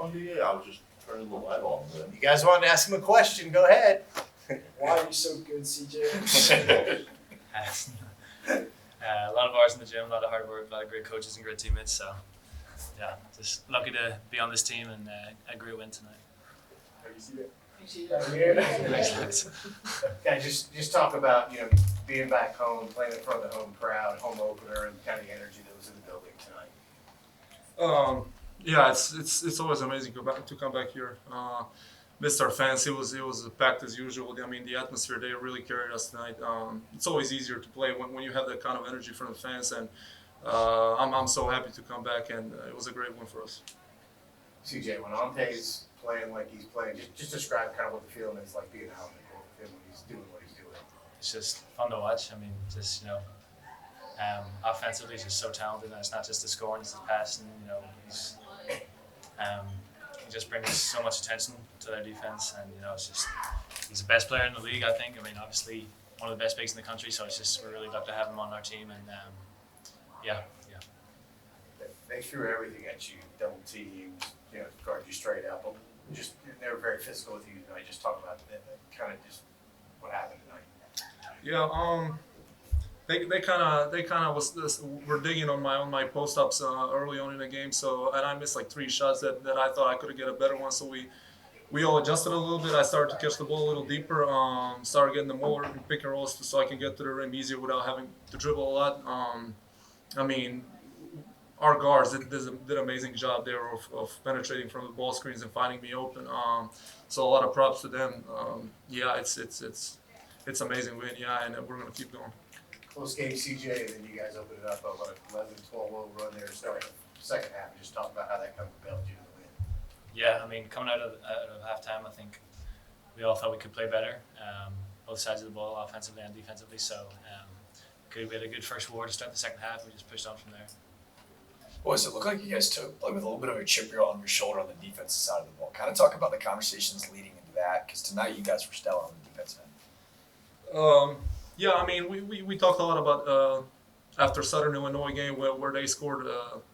Oh, yeah, I was just turning the light on. You guys wanted to ask him a question? Go ahead. Why are you so good, CJ? A lot of hours in the gym, a lot of hard work, a lot of great coaches and great teammates. So, yeah, just lucky to be on this team and a great win tonight. Thanks. Yeah, just talk about being back home, playing in front of the home crowd, home opener, and kind of the energy that was in the building tonight. Yeah, it's always amazing to come back here. Missed our fans. It was packed as usual. I mean, the atmosphere they really carried us tonight. It's always easier to play when you have that kind of energy from the fans, and I'm so happy to come back, and it was a great win for us. CJ, when Ante's playing like he's playing, just describe kind of what the feeling is like being out on the court with him when he's doing what he's doing. It's just fun to watch. I mean, just offensively, he's just so talented, and it's not just the scoring, it's the passing. He just brings so much attention to their defense, and he's the best player in the league, I think. I mean, obviously one of the best bigs in the country, so we're really lucky to have him on our team, and yeah. They threw everything at you, double team, guard you straight up. But they were very physical with you tonight. Just talk about that, kind of just what happened tonight. Yeah, they kind of were digging on my post ups early on in the game. So and I missed like 3 shots that I thought I could get a better one. So we all adjusted a little bit. I started to catch the ball a little deeper. Started getting the more pick and rolls so I can get to the rim easier without having to dribble a lot. I mean, our guards did an amazing job there of penetrating from the ball screens and finding me open. So a lot of props to them. Yeah, it's amazing win. Yeah, and we're gonna keep going. Close game, CJ, and then you guys opened it up about 11-12 run there to start the second half. And just talk about how that kind of propelled you to the win. Yeah, I mean, coming out of halftime, I think we all thought we could play better, both sides of the ball, offensively and defensively. So we had a good first quarter to start the second half. We just pushed on from there. Well, does it look like you guys played with a little bit of a chip on your shoulder on the defensive side of the ball? Kind of talk about the conversations leading into that, because tonight you guys were stellar on the defensive end. Yeah, I mean, we talked a lot about after Southern Illinois game where they scored,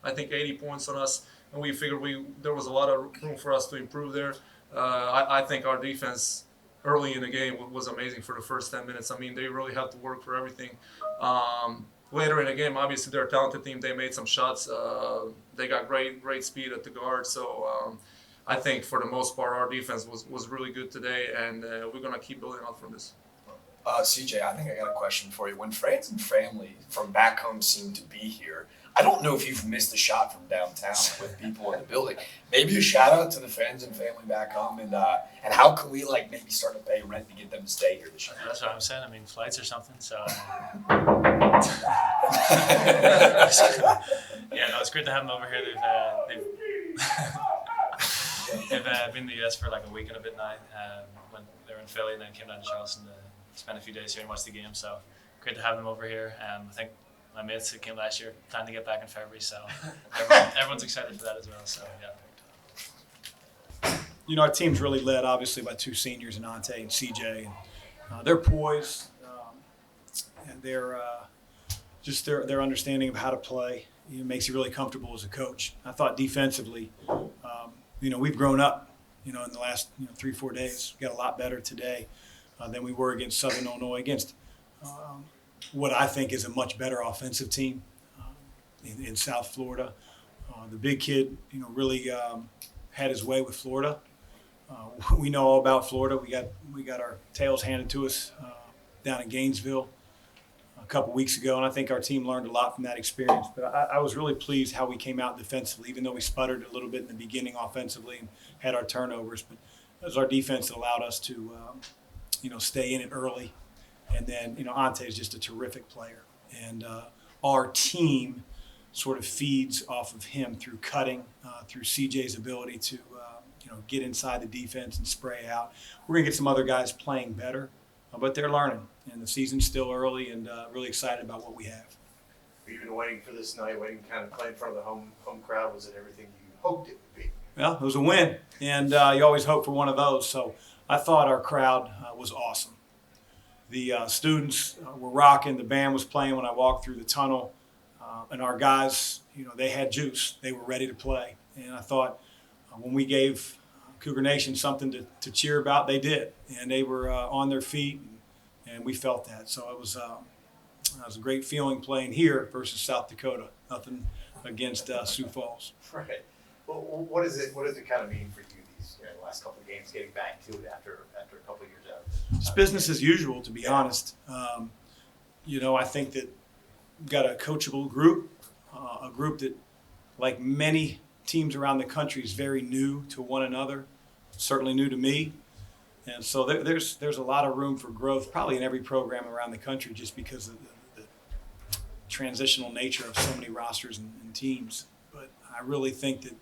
I think, 80 points on us, and we figured there was a lot of room for us to improve there. I think our defense early in the game was amazing for the first 10 minutes. I mean, they really have to work for everything. Later in the game, obviously, they're a talented team. They made some shots. They got great speed at the guard. So I think for the most part, our defense was really good today, and we're going to keep building out from this. CJ, I think I got a question for you. When friends and family from back home seem to be here, I don't know if you've missed a shot from downtown with people in the building. Maybe a shout out to the friends and family back home, and how can we maybe start to pay rent to get them to stay here this year? That's what I'm saying. I mean, flights or something. So yeah, no, it's great to have them over here. They've been in the U.S. for like a week and a bit now. When they were in Philly and then came down to Charleston to spend a few days here and watch the game. So great to have them over here. I think my mates who came last year plan to get back in February, so everyone's excited for that as well. So yeah. Our team's really led, obviously, by 2 seniors, in Ante and CJ. And, they're poised, and they're just their understanding of how to play makes you really comfortable as a coach. I thought defensively, we've grown up, in the last 3-4 days. We got a lot better today than we were against Southern Illinois, against what I think is a much better offensive team in South Florida. The big kid, really had his way with Florida. We know all about Florida. We got our tails handed to us down in Gainesville a couple weeks ago, and I think our team learned a lot from that experience. But I was really pleased how we came out defensively, even though we sputtered a little bit in the beginning offensively and had our turnovers. But it was our defense that allowed us to, stay in it early. And then, Ante is just a terrific player. And our team sort of feeds off of him through cutting, through CJ's ability to, get inside the defense and spray out. We're going to get some other guys playing better, but they're learning. And the season's still early, and really excited about what we have. You've been waiting for this night, waiting to kind of play in front of the home crowd. Was it everything you hoped it would be? Well, it was a win, and you always hope for one of those. So I thought our crowd was awesome. The students were rocking. The band was playing when I walked through the tunnel. And our guys, they had juice. They were ready to play. And I thought when we gave Cougar Nation something to cheer about, they did, and they were on their feet, and we felt that. So it was a great feeling playing here versus South Dakota. Nothing against Sioux Falls. Right. Well, what does it kind of mean for you these last couple of games, getting back to it after a couple of years out? It's business as usual, to be honest. I think that we've got a coachable group, a group that, like many teams around the country, is very new to one another, certainly new to me. And so there's a lot of room for growth, probably in every program around the country, just because of the transitional nature of so many rosters and teams. But I really think that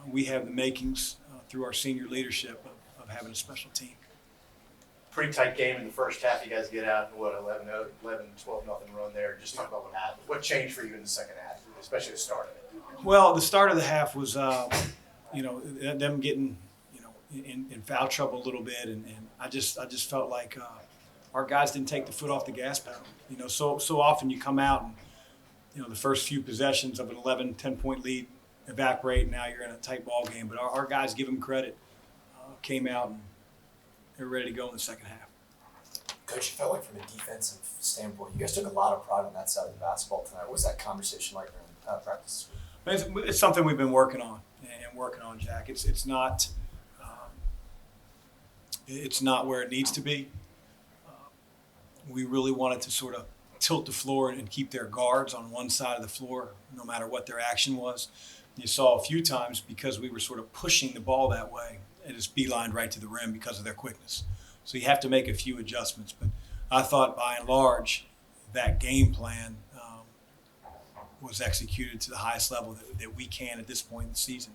we have the makings through our senior leadership of having a special team. Pretty tight game in the first half. You guys get out in 11, 12 nothing run there. Just talk about what happened. What changed for you in the second half, especially the start of it? Well, the start of the half was, them getting, in foul trouble a little bit, and I just felt like our guys didn't take the foot off the gas pedal. So often you come out and, the first few possessions of an 11, 10-point lead evaporate, and now you're in a tight ball game. But our guys, give them credit, came out and they were ready to go in the second half. Coach, you felt like from a defensive standpoint, you guys took a lot of pride on that side of the basketball tonight. What was that conversation like during practice? It's something we've been working on, Jack. It's not where it needs to be. We really wanted to sort of tilt the floor and keep their guards on one side of the floor, no matter what their action was. You saw a few times, because we were sort of pushing the ball that way, it just beelined right to the rim because of their quickness. So you have to make a few adjustments. But I thought, by and large, that game plan was executed to the highest level that we can at this point in the season.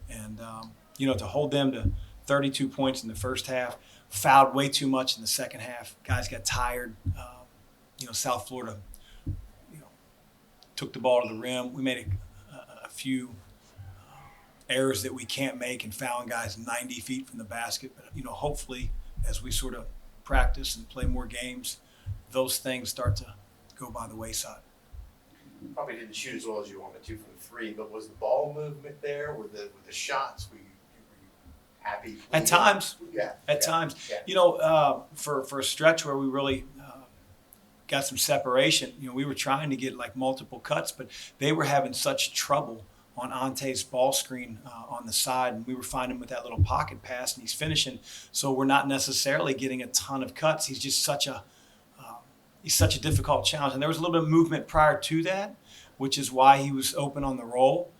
And, to hold them to 32 points in the first half, fouled way too much in the second half. Guys got tired. South Florida, took the ball to the rim. We made a few errors that we can't make and fouling guys 90 feet from the basket. But, hopefully, as we sort of practice and play more games, those things start to go by the wayside. Probably didn't shoot as well as you wanted to from three, but was the ball movement there? Were the shots? Were you happy? At times. Yeah. At times. Yeah. For a stretch where we really got some separation, we were trying to get like multiple cuts, but they were having such trouble on Ante's ball screen on the side, and we were finding him with that little pocket pass, and he's finishing. So we're not necessarily getting a ton of cuts. He's just such a difficult challenge. And there was a little bit of movement prior to that, which is why he was open on the roll.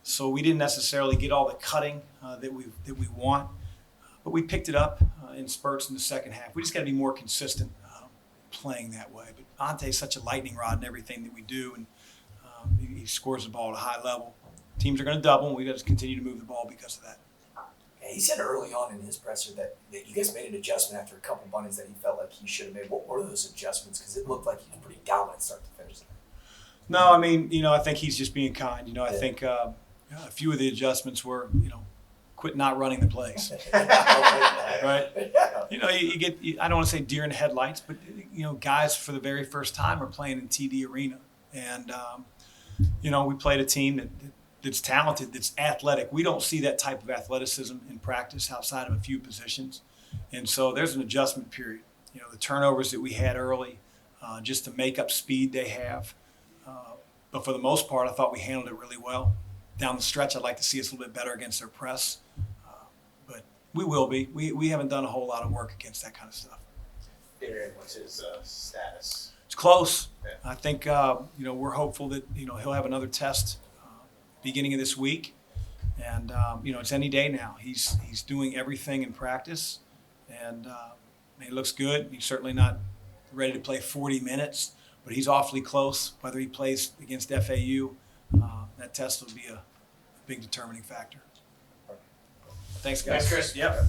So we didn't necessarily get all the cutting that we want, but we picked it up in spurts in the second half. We just got to be more consistent playing that way. But Ante's such a lightning rod in everything that we do, and he scores the ball at a high level. Teams are going to double, and we got to continue to move the ball because of that. Yeah, he said early on in his presser that you guys made an adjustment after a couple bunnies that he felt like he should have made. What were those adjustments? Because it looked like he was pretty dominant start to finish. No, I think he's just being kind. I think a few of the adjustments were, quit not running the plays. Right? You get, I don't want to say deer in the headlights, but, guys for the very first time are playing in TD Arena. And, we played a team that's talented, that's athletic. We don't see that type of athleticism in practice outside of a few positions. And so there's an adjustment period. The turnovers that we had early, just to make up speed they have. But for the most part, I thought we handled it really well. Down the stretch, I'd like to see us a little bit better against their press. But we will be. We haven't done a whole lot of work against that kind of stuff. Aaron, what's his status? It's close. Yeah. I think, we're hopeful that, he'll have another test beginning of this week. And, it's any day now. He's doing everything in practice. And he looks good. He's certainly not ready to play 40 minutes, but he's awfully close. Whether he plays against FAU, that test will be a big determining factor. Thanks, guys. Thanks, Chris. Yep.